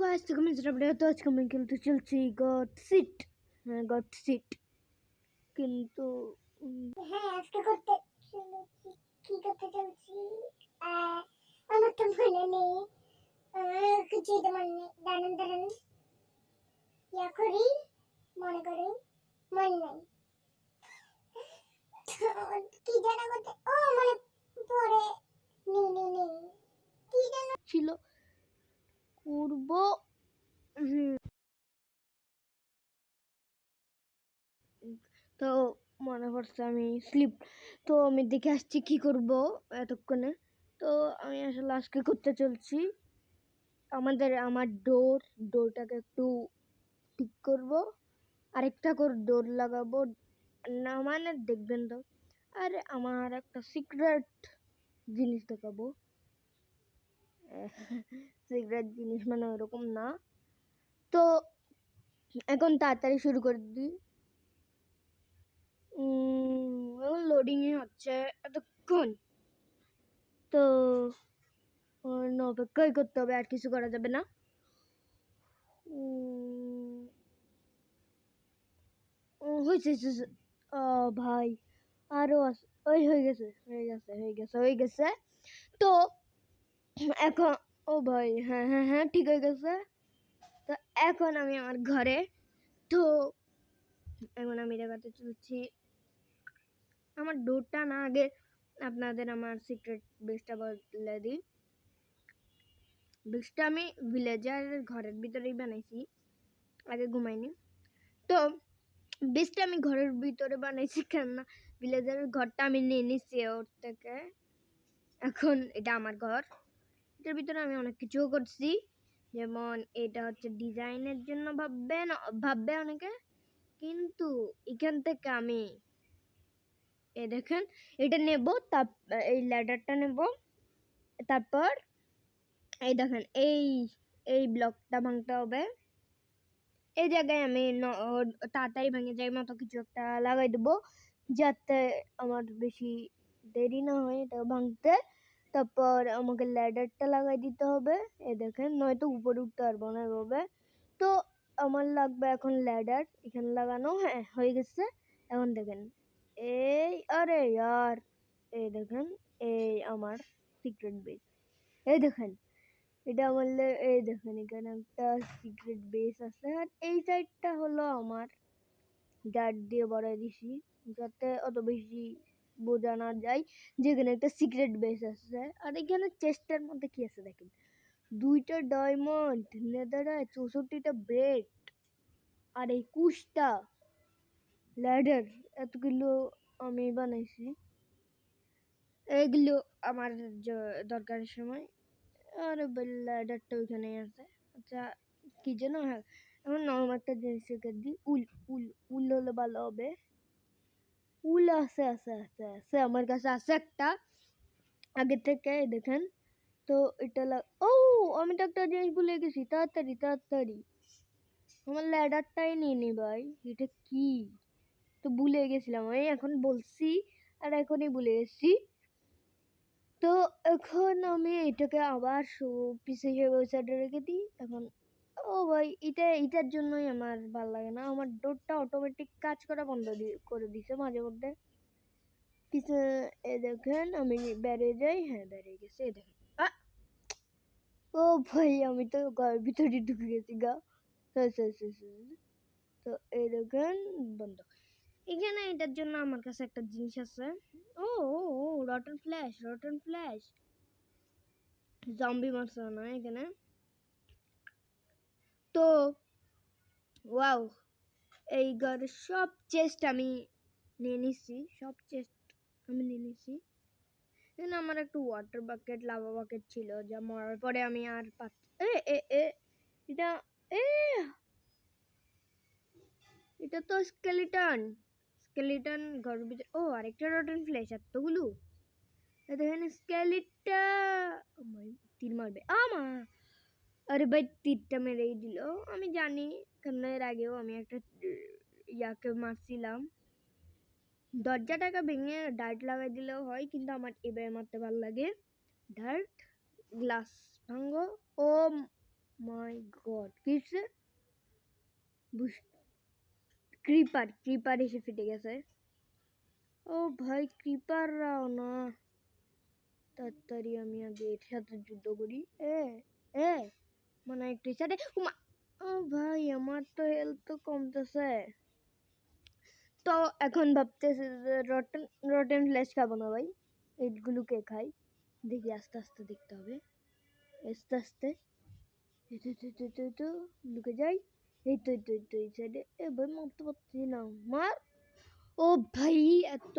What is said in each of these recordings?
Guys তো comment update তো আজকে আমি খেলতে চলছি গট সিট। হ্যাঁ গট সিট কিন্তু হ্যাঁ আজকে করতে চলেছি কি করতে চলছি আমার তো মনে নেই কিছুই তো মনে নেই দাঁড়ান ইয়া করি মনে করি মনে নেই কি জানা করতে ও মনে পড়ে নি কি জানা ছিল করব। তো মনে পড়ছে আমি স্লিপ, তো আমি দেখে আসছি কি করব এতক্ষণে। তো আমি আসলে আজকে করতে চলছি আমার ডোরটাকে একটু ঠিক করব, আরেকটা করে ডোর লাগাবো না, মানে দেখবেন তো। আরে আমার একটা সিক্রেট জিনিস দেখাবো। সিক্রেট জিনিস মানে ওরকম না। তো এখন তাড়াতাড়ি শুরু করে দিই। লোডিংই হচ্ছে এতক্ষণ, তো অপেক্ষাই করতে হবে, আর কিছু করা যাবে না। হয়েছে ভাই আরো ওই হয়ে গেছে। তো এখন ও ভাই হ্যাঁ হ্যাঁ হ্যাঁ ঠিক হয়ে গেছে। তো এখন আমি আমার ঘরে, তো এখন আমি দেখাতে চলছি আমার ডোরটা না। আগে আপনাদের আমার সিক্রেট বেসটা বলে দিই। বেসটা আমি ভিলেজারের ঘরের ভিতরেই বানাইছি, আগে ঘুমাইনি। তো বেসটা আমি ঘরের ভিতরে বানাইছি কেন না, ভিলেজারের ঘরটা আমি নিয়ে নিচ্ছি ওর থেকে। এখন এটা আমার ঘর, এটার ভিতরে আমি অনেক কিছুও করছি। যেমন এটা হচ্ছে ডিজাইনের জন্য ভাববে অনেকে, কিন্তু এখান থেকে আমি এই দেখেন এটা নেব, এই ল্যাডারটা নেব, তারপর এই দেখেন এই ব্লকটা ভাঙতে হবে। এই জায়গায় আমি তাড়াতাড়ি ভেঙে যায় মতো কিছু একটা লাগাই দেবো, যাতে আমার বেশি দেরি না হয় এটা ভাঙতে। তারপর আমাকে ল্যাডারটা লাগাই দিতে হবে, এই দেখেন, নয়তো উপরে উঠতে পারবো না এভাবে। তো আমার লাগবে এখন ল্যাডার এখানে লাগানো। হ্যাঁ হয়ে গেছে। এখন দেখেন এই, আরে ইয়ার, এই দেখেন এই আমার সিক্রেট বেস। এই দেখেন এটা বললে, এই দেখেন এখানে একটা সিক্রেট বেস আছে, আর এই সাইডটা হলো আমার ডাট দিয়ে বড়াই দিছি, যাতে অত বেশি বোঝা না যায় যেখানে একটা সিক্রেট বেস আছে। আর এখানে চেস্টের মধ্যে কি আছে দেখেন, 2টা ডায়মন্ড, নেদাররাইট, 64টা ব্রেড, আর 21টা ল্যাডার। এতগুলো আমি বানাইছি, এগুলো আমার দরকারের সময়। আর ল্যাডারটা ওইখানে আছে। আচ্ছা কি যেন, হ্যাঁ এখন নরমাল একটা জিনিস রেখে দিই, উল হলে ভালো হবে। উল আছে আমার কাছে আছে একটা আগে থেকে, দেখেন। তো এটা ও আমি তো একটা জিনিস ভুলে গেছি, তাড়াতাড়ি আমার ল্যাডারটাই নিয়ে নি ভাই, এটা কি, তো ভুলে গেছিলাম আমি, এখন বলছি আর এখনই ভুলে গেছি। তো এখন আমি এটাকে আবার পিছে ওই সাইডে রেখে দিই এখন। ও ভাই এটার জন্যই আমার ভালো লাগে না, আমার ডোরটা অটোমেটিক কাজ করা বন্ধ করে দিছে মাঝে মধ্যে। পিছে দেখেন আমি বেরিয়ে যাই, হ্যাঁ বেরিয়ে গেছে, দেখেন। ও ভাই আমি তো ঘরের ভিতরে ঢুকে গেছি গা। তো এই দেখেন বন্ধ। এখানে এটার জন্য আমার কাছে একটা জিনিস আছে। ও রটন ফ্ল্যাশ জম্বি মারছে না এখানে। তো ওয়াও, এই ঘরের সব চেস্ট আমি নিয়ে নিছি, এখানে আমার একটু ওয়াটার বাকেট, লাভা বাকেট ছিল, যা মরার পরে আমি আর এটা এ এটা তো স্কেলিটন ঘরের ভিতরে। ও আরেকটা রটন ফ্লেশ, এতগুলো দেখেন স্কেলিটন তীর মারবে আমা। আরে ভাই তীরটা মেরেই দিল, আমি জানি, কারণ এর আগেও আমি একটা ইয়াকে মারছিলাম। দরজাটাকে ভেঙে ডার্ট লাগাই দিলেও হয়, কিন্তু আমার এবার মারতে ভালো লাগে ডার্ট। গ্লাস ভাঙ্গো, ও মাই গড কিসে ক্রিপার এসে ফেটে গেছে। ও ভাই ক্রিপাররাও না, তাড়াতাড়ি আমি আগে এর সাথে যুদ্ধ করি। এ এ মানে একটু সাথে ও ভাই আমার তো হেলথ তো কমতেছে। তো এখন ভাবতেছে যে রটেন ফ্লেশ খাবো না ভাই, এইগুলোকে খাই। দেখি আস্তে আস্তে দেখতে হবে, আস্তে আস্তে লুকে যাই। এই তো এই সাইডে। এ ভাই মারতে পারছি না, মার। ও ভাই এত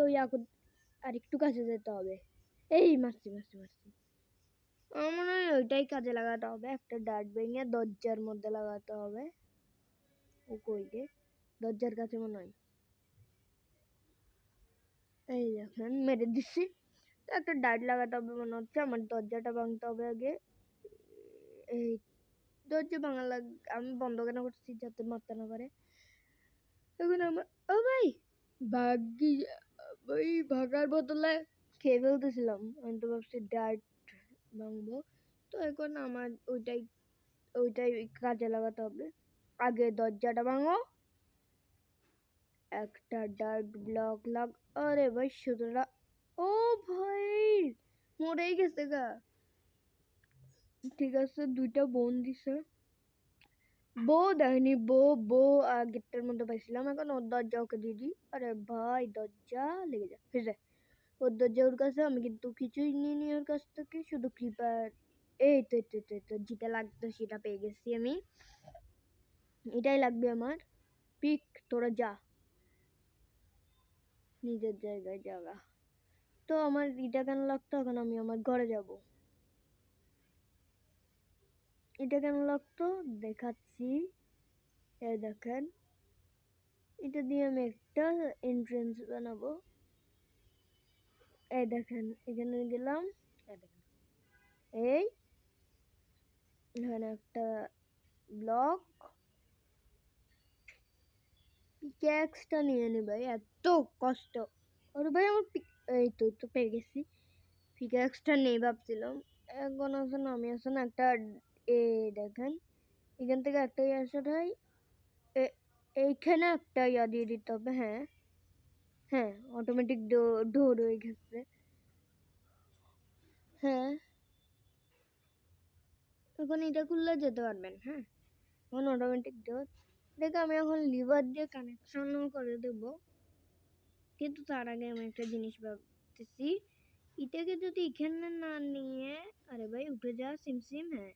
আর একটু কাছে যেতে হবে। এই মারছি। আমার মনে হয় ওইটাই কাজে লাগাতে হবে, একটা ডার্ট ভেঙে দরজার মধ্যে লাগাতে হবে। ও কই রে, দরজার কাছে মনে হয়। এই দেখেন মেরে দিচ্ছি। তো একটা ডার্ট লাগাতে হবে মনে হচ্ছে, আমার দরজাটা ভাঙতে হবে আগে। এই দরজা ভাঙা আমি বন্ধ কেন করছি, যাতে মারতে না পারে। এখন আমার ও ভাই ভাগ্যি ওই ভাগার বদলে খেয়ে ফেলতেছিলাম, আমি তো ভাবছি ডার্ট ভাঙবো। তো এখন আমার ওইটাই কাজে লাগাতে হবে। আগে দরজাটা ভাঙো, একটা ডার্ট ব্লক আরে ভাই সুতরা। ও ভাই মরেই গেছে গা। ঠিক আছে, দুইটা বোন দিছে। বউ দেয়নি, বউ আগেরটার মধ্যে পাইছিলাম, এখন ওর দরজা ওকে দিয়ে দিই। আরে ভাই দরজা লেগে যায় ফিরে, ওর দরজা ওর কাছে, আমি কিন্তু কিছুই নিইনি ওর কাছ থেকে, শুধু ক্রিপার। এই তো যেটা লাগতো সেটা পেয়ে গেছি আমি, এটাই লাগবে আমার। পিক তোরা যা নিজের জায়গায় জায়গা। তো আমার এটা কেন লাগতো, এখন আমি আমার ঘরে যাব। এটা কেন লাগতো দেখাচ্ছি, এই দেখেন এটা দিয়ে আমি একটা এন্ট্রেন্স বানাবো। এই দেখেন এখানে গেলাম, এই দেখেন এই এখানে একটা ব্লক, পিক্যাক্সটা নিয়ে নি ভাই, এত কষ্ট। আর ভাই আমার এই তো পেয়ে গেছি। পিক্যাক্সটা নেই ভাবছিলাম, এখন আছে না, আমি আছে না একটা দেখেন এখান থেকে একটা আসে ভাই, এইখানে একটা দিয়ে দিতে হবে। হ্যাঁ অটোমেটিক ডোর হয়ে গেছে। হ্যাঁ এখন এটা খুললে যেতে পারবেন। হ্যাঁ এখন অটোমেটিক ডোর। দেখে আমি এখন লিভার দিয়ে কানেকশনও করে দেব, কিন্তু তার আগে আমি একটা জিনিস ভাবতেছি, এটাকে যদি এখানে না নিয়ে, আরে ভাই উঠে যা সিমসিম। হ্যাঁ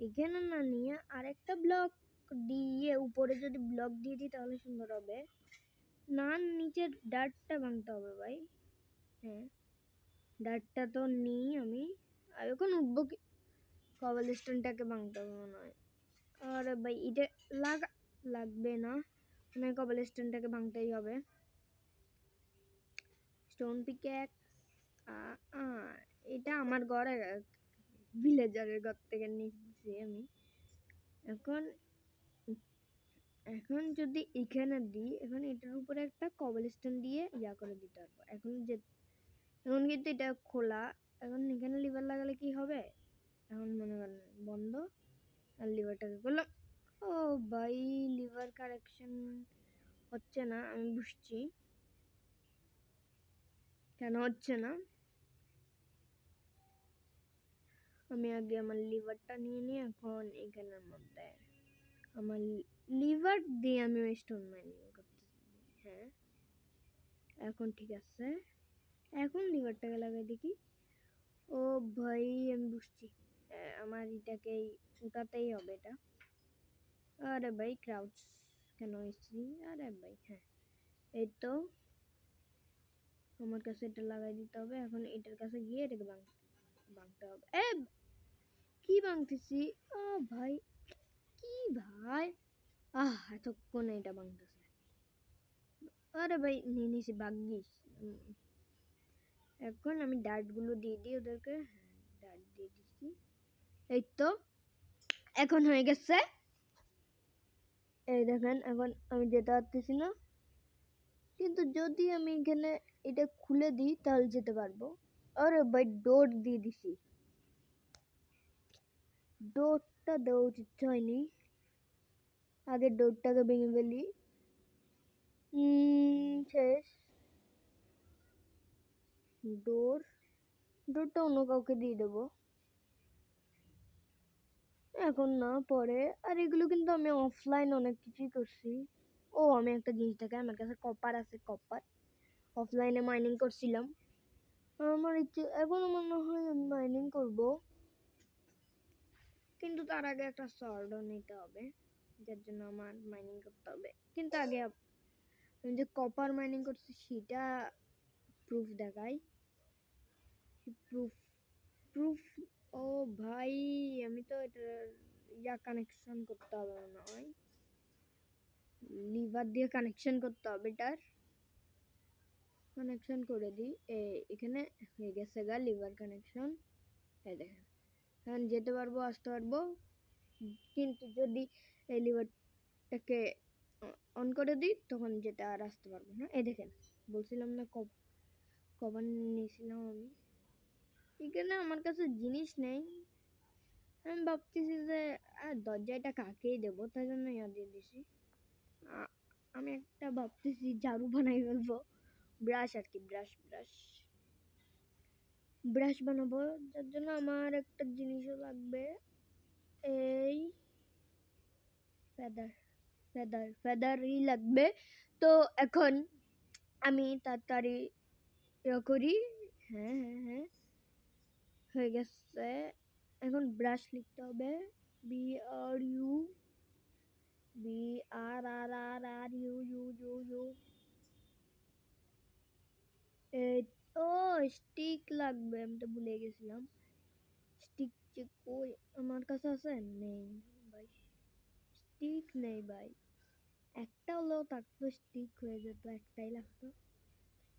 এখানে না নিয়ে আরেকটা ব্লক দিয়ে উপরে যদি ব্লক দিয়ে দিই তাহলে সুন্দর হবে। না নিচের ডার্টটা ভাঙতে হবে ভাই। হ্যাঁ ডার্টটা তো নিই আমি, আর এখন উঠবো কি, কবল স্টোনটাকে ভাঙতে হবে মনে হয়। আরে ভাই এটা লাগবে না, মানে কবল স্টোনটাকে ভাঙতেই হবে। স্টোন পিক্যাক, এটা আমার ঘরে ভিলেজারের ঘর থেকে নিচ্ছি আমি। এখন এখন যদি এখানে দিই, এখন এটার উপরে একটা কবলস্টোন দিয়ে করে দিতে পারবো। এখন কিন্তু এটা খোলা, এখন এখানে লিভার লাগালে কি হবে, এখন মনে করেন বন্ধ, আর লিভারটাকে করলাম। ও ভাই লিভার কারেকশন হচ্ছে না, আমি বুঝছি কেন হচ্ছে না। আমি আগে আমার লিভারটা নিয়ে এখন এখানের মধ্যে আমার লিভার দিয়ে আমি স্টোন মাইনিং করতেছি। হ্যাঁ এখন ঠিক আছে, এখন লিভারটাকে লাগাই দেখি। ও ভাই আমি বুঝছি, আমার এটাকেই উঠাতেই হবে এটা। আরে ভাই ক্রাউচ কেন হয়েছি, আরে ভাই হ্যাঁ এই তো আমার কাছে এটা লাগাই দিতে হবে। এখন এটার কাছে গিয়ে এটাকে ভাঙতে হবে। কি ভাঙতেছি, ভাই কি ভাই, এতক্ষণ এটা ভাঙতেছে। আরে ভাই নিয়ে নিছি ভাগ্যিস। এখন আমি ডার্ট গুলো দিয়ে দিই ওদেরকে। ডার্ট দিয়ে দিচ্ছি, এই তো এখন হয়ে গেছে। এই দেখেন এখন আমি যেতে পারতেছি না, কিন্তু যদি আমি এখানে এটা খুলে দিই তাহলে যেতে পারবো। আরে ভাই ডোর দিয়ে দিছি, ডোর ডোরটা দেওয়া উচিত হয়নি, আগে ডোরটাকে ভেঙে ফেলি। শেষ। ডোরটা অন্য কাউকে দিয়ে দেবো এখন না, পরে। আর এগুলো কিন্তু আমি অফলাইন অনেক কিছুই করছি। ও আমি একটা জিনিস দেখে, আমার কাছে কপার আছে, কপার অফলাইনে মাইনিং করছিলাম। আমার ইচ্ছে এখনো মনে হয় আমি মাইনিং করব, কিন্তু তার আগে একটা সর্টও নিতে হবে, যার জন্য আমার মাইনিং করতে হবে। কিন্তু আগে আমি যে কপার মাইনিং করছি সেটা প্রুফ দেখাই। প্রুফ প্রুফ ও ভাই, আমি তো এটা কানেকশন করতে হবে মনে হয়, লিভার দিয়ে কানেকশন করতে হবে। এটার কানেকশন করে দিই, এখানে হয়ে গেছে গা লিভার কানেকশন। এই দেখেন এখন যেতে পারবো, আসতে পারবো। কিন্তু যদি এই লিভারটাকে অন করে দিই তখন যেতে আর আসতে পারবো না। এই দেখেন বলছিলাম না কভার নিয়েছিলাম আমি। এখানে আমার কাছে জিনিস নেই, আমি ভাবতেছি যে দরজাটা কাকেই দেবো, তাই জন্য ইয়া দিয়ে দিছি। আমি একটা ভাবতেছি ঝাড়ু বানাই ফেলবো, ব্রাশ আর কি, ব্রাশ বানাবো। যার জন্য আমার একটা জিনিসও লাগবে, এই ফেদারই লাগবে। তো এখন আমি তাড়াতাড়ি ইয়ে করি। হ্যাঁ হয়ে গেছে। এখন ব্রাশ লিখতে হবে, BRU BRRRRU। ও স্টিক লাগবে, আমি তো ভুলে গেছিলাম। স্টিক যে কই আমার কাছে আছে, নেই ভাই, স্টিক নেই ভাই। একটা হলেও থাকতো, স্টিক হয়ে যেত, একটাই লাগতো।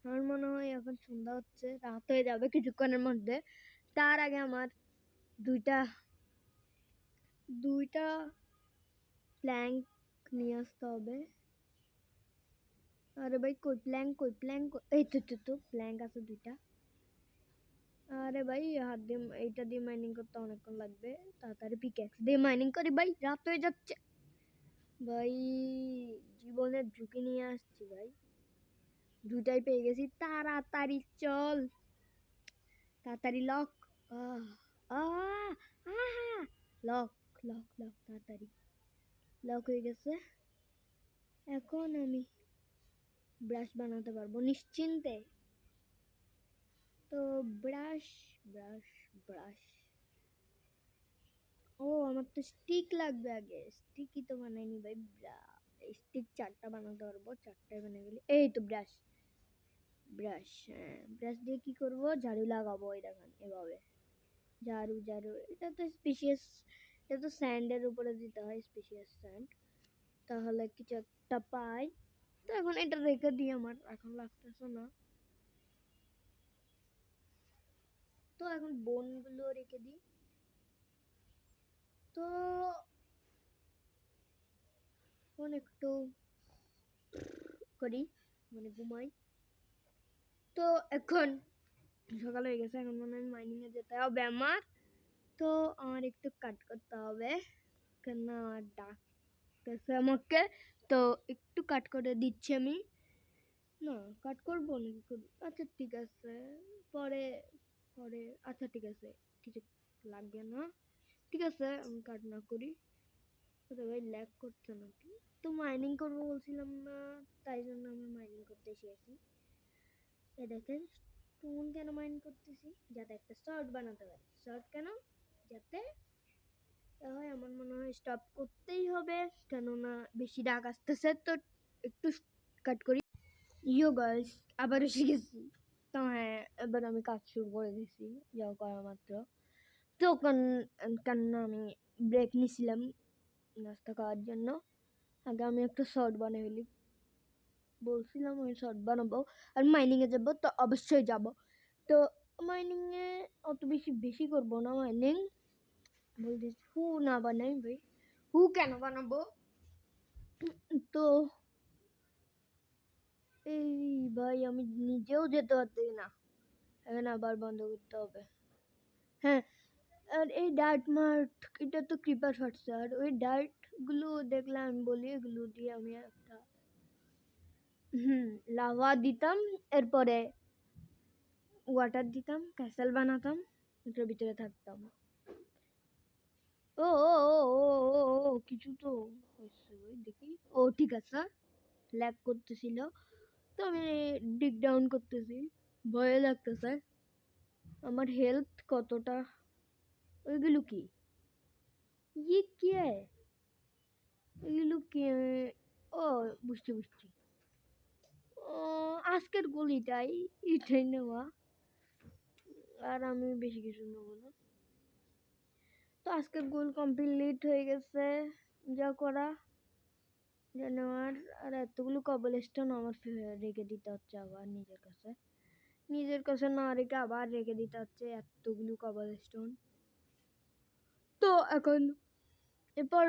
আমার মনে হয় এখন সন্ধ্যা হচ্ছে, রাত হয়ে যাবে কিছুক্ষণের মধ্যে। তার আগে আমার দুইটা প্ল্যাঙ্ক নিয়ে আসতে হবে। আরে ভাই কই প্ল্যাঙ্ক, এই তো প্ল্যাঙ্ক আছে দুইটা। আরে ভাই হাত দিয়ে এইটা দিয়ে মাইনিং করতে অনেকক্ষণ লাগবে, তাড়াতাড়ি পিক্যাক্স দিয়ে মাইনিং করি ভাই, রাত হয়ে যাচ্ছে ভাই। জীবনের ঝুঁকি নিয়ে আসছি ভাই, দুটাই পেয়ে গেছি, তাড়াতাড়ি চল, তাড়াতাড়ি লক। আহ আহ আহ লক তাড়াতাড়ি লক হয়ে গেছে। এখন আমি ব্রাশ বানাতে পারবো নিশ্চিন্তে। তো ব্রাশ ব্রাশ ব্রাশ ও আমার তো স্টিক লাগবে, আগে স্টিকই তো বানাইনি ভাই। স্টিক 4টা বানাতে পারবো, 4টাই বানিয়ে গেলি। এই তো ব্রাশ ব্রাশ দিয়ে কি করব, ঝাড়ু লাগাবো। এই দেখেন এভাবে ঝাড়ু, এটা তো স্পেশিয়াস, এটা তো স্যান্ডের উপরে দিতে হয়, স্পেশিয়াস স্যান্ড, তাহলে কিছু একটা পাই। তো এখন এটা রেখে দিই, আমার এখন লাগতেছে না। তো এখন বোনগুলো রেখে দিই। তো এখন একটু করি, মানে ঘুমাই। তো এখন সকাল হয়ে গেছে, এখন মনে হয় মাইনিং এ যেতে হবে আমার। তো আমার একটু কাট করতে হবে, কেন ডাকতেছে আমাকে। তো একটু কাট করে দিচ্ছি আমি। না কাট করবো নাকি করবো, আচ্ছা ঠিক আছে, পরে পরে আচ্ছা ঠিক আছে, কিছু লাগবে না, ঠিক আছে আমি কাট না করি। তো ভাই ল্যাগ করছে নাকি? তো মাইনিং করবো বলছিলাম না, তাই জন্য আমি মাইনিং করতে এসেছি। এ দেখেন স্টোন কেন মাইন করতেছি, যাতে একটা শর্ট বানাতে পারি। শর্ট কেন, যাতে হয়। আমার মনে হয় স্টপ করতেই হবে, কেননা বেশি ডাক আসতেছে। তো একটু কাট করি। ইয়ো গাইস, আবার এসে গেছি। তো হ্যাঁ, এবার আমি কাজ শুরু করে দিয়েছি, যাও করা মাত্র। তো কেননা আমি ব্রেক নিছিলাম নাস্তা খাওয়ার জন্য। আগে আমি একটা শর্ট বানিয়ে ফেলি, বলছিলাম আমি শর্ট বানাবো আর মাইনিং এ যাবো, তো অবশ্যই যাব। তো মাইনিং এ অত বেশি করবো না মাইনিং, বলতেছি হু না বানাই ভাই, হু কেন বানাবো। তো এই ভাই আমি নিজেও যেতে পারতেছি না, এখন আবার বন্ধ করতে হবে। হ্যাঁ আর এই ডার্ট মার্ট এটা তো ক্রিপার ফাটছে, আর ওই ডার্টগুলো দেখলে আমি বলি এগুলো দিয়ে আমি একটা লাভা দিতাম, এরপরে ওয়াটার দিতাম, ক্যাসেল বানাতাম, এটার ভিতরে থাকতাম। ও ও ও ও ও ও, কিছু তো হয়েছে ওই দেখি। ও ঠিক আছে, ল্যাগ করতেছিল তো আমি ডিগ ডাউন করতেছি, ভয় লাগতেছে আমার হেলথ কতটা। ওইগুলো কি, ये क्या है, এগুলো কি? ও বুঝছি বুঝছি, ও আজকের গলিটাই এটাই নেওয়া, আর আমি বেশি কিছু নেবো না। তো আজকের গোল কমপ্লিট হয়ে গেছে, যা করা যা নেওয়ার। আর এতগুলো কবল স্টোন আমার রেখে দিতে হচ্ছে আবার নিজের কাছে না রেখে আবার রেখে দিতে হচ্ছে এতগুলো কবল স্টোন। তো এখন এরপর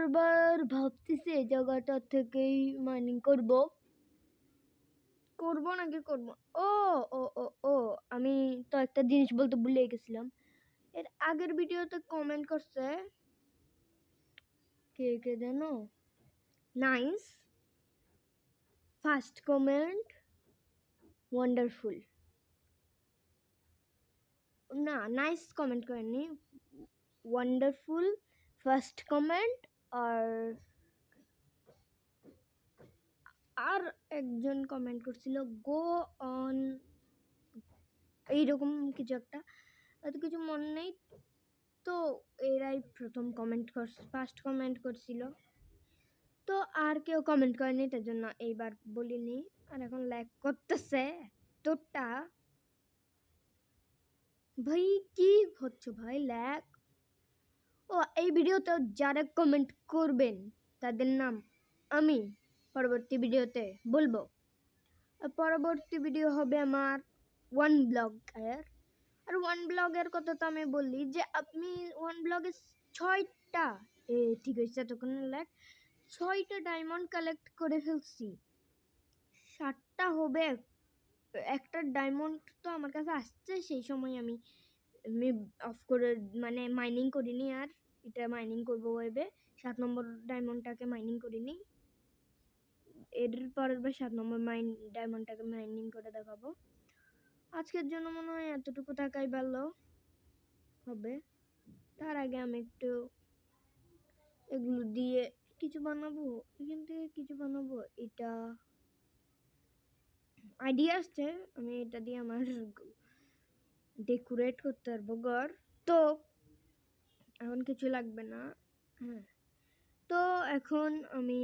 ভাবতেছি এই জায়গাটা থেকেই মাইনিং করবো নাকি করব। ও ও ও ও আমি তো একটা জিনিস বলতে ভুলে গেছিলাম। এর আগের ভিডিওতে কমেন্ট করছে কে কে জানো, নাইস, ফার্স্ট কমেন্ট ওয়ান্ডারফুল, না নাইস কমেন্ট করেননি, ওয়ান্ডারফুল ফার্স্ট কমেন্ট। আর আর একজন কমেন্ট করছিল গো অন, এইরকম কিছু একটা, এত কিছু মনে নেই। তো এরাই প্রথম কমেন্ট ফার্স্ট কমেন্ট করছিল। তো আর কেউ কমেন্ট করেনি, তার জন্য এইবার বলিনি। আর এখন লাইক করতেছে এতটা, ভাই কি হচ্ছে ভাই ল্যাগ। ও এই ভিডিওতে যারা কমেন্ট করবেন তাদের নাম আমি পরবর্তী ভিডিওতে বলবো। আর পরবর্তী ভিডিও হবে আমার ওয়ান ব্লগের। আর ওয়ান ব্লগের কথা তো আমি বললি যে আপনি ওয়ান ব্লগে 6টা, ঠিক হয়েছে তখন ল্যাগ, 6টা ডায়মন্ড কালেক্ট করে ফেলছি, 7টা হবে। একটা ডায়মন্ড তো আমার কাছে আসছে, সেই সময় আমি অফ করে মানে মাইনিং করিনি, আর এটা মাইনিং করবো ভেবে 7 নম্বর ডায়মন্ডটাকে মাইনিং করিনি। এর পরের বার 7 নম্বর ডায়মন্ডটাকে মাইনিং করে দেখাবো। আজকের জন্য মনে হয় এতটুকু থাকাই ভালো হবে। তার আগে আমি একটু এগুলো দিয়ে কিছু বানাবো, এখান থেকে কিছু বানাবো। এটা আইডিয়া আসছে, আমি এটা দিয়ে আমার ডেকোরেট করতে পারবো ঘর। তো এখন কিছু লাগবে না। হ্যাঁ, তো এখন আমি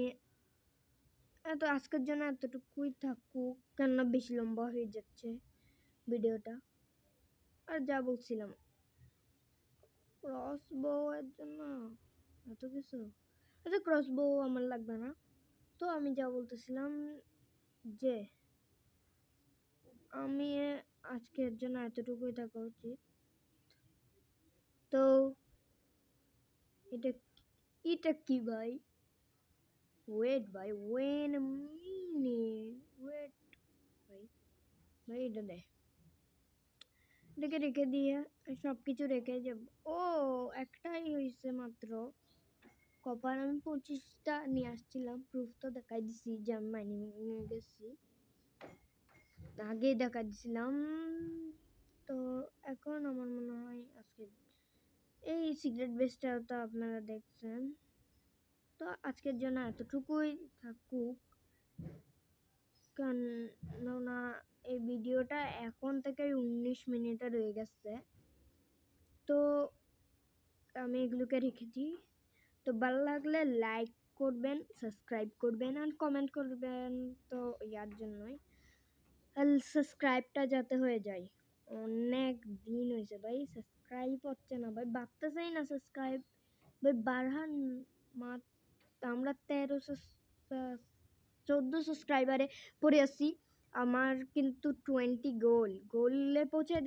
আজকের জন্য এতটুকুই থাকুক, কেননা বেশি লম্বা হয়ে যাচ্ছে ভিডিওটা। আর যা বলছিলাম ক্রস বউ এর জন্য এত কিছু, আচ্ছা ক্রস বউ আমার লাগবে না। তো আমি যা বলতেছিলাম যে আমি আজকের জন্য এতটুকুই থাকা উচিত। তো এটা এটা কি ভাই, ওয়েট ভাই, ওয়েন মিনিট, ওয়েট ভাই, এটা দে, রেখে দিয়ে সব কিছু রেখে যাব। ও একটাই হয়েছে মাত্র কপার, আমি 25টা নিয়ে আসছিলাম, প্রুফ তো দেখাই দিছি যে আমি মাইনিং গেছি, আগেই দেখা দিছিলাম। তো এখন আমার মনে হয় আজকে এই সিক্রেট বেসটা তো আপনারা দেখছেন। তো আজকের জন্য এতটুকুই থাকুক, কেননা এই ভিডিওটা এখন থেকে 19 মিনিটের হয়ে গেছে। তো আমি এগুলোকে রেখেছি। তো ভালো লাগলে লাইক করবেন, সাবস্ক্রাইব করবেন আর কমেন্ট করবেন, তো ইয়ার জন্যই সাবস্ক্রাইবটা যাতে হয়ে যায়। অনেক দিন হয়েছে ভাই সাবস্ক্রাইব হচ্ছে না ভাই, বাড়তে চাই না সাবস্ক্রাইব ভাই, বাড়ান। আমরা 14 সাবস্ক্রাইবারে পড়ে আসছি, আমার কিন্তু 20 গোলে পৌঁছে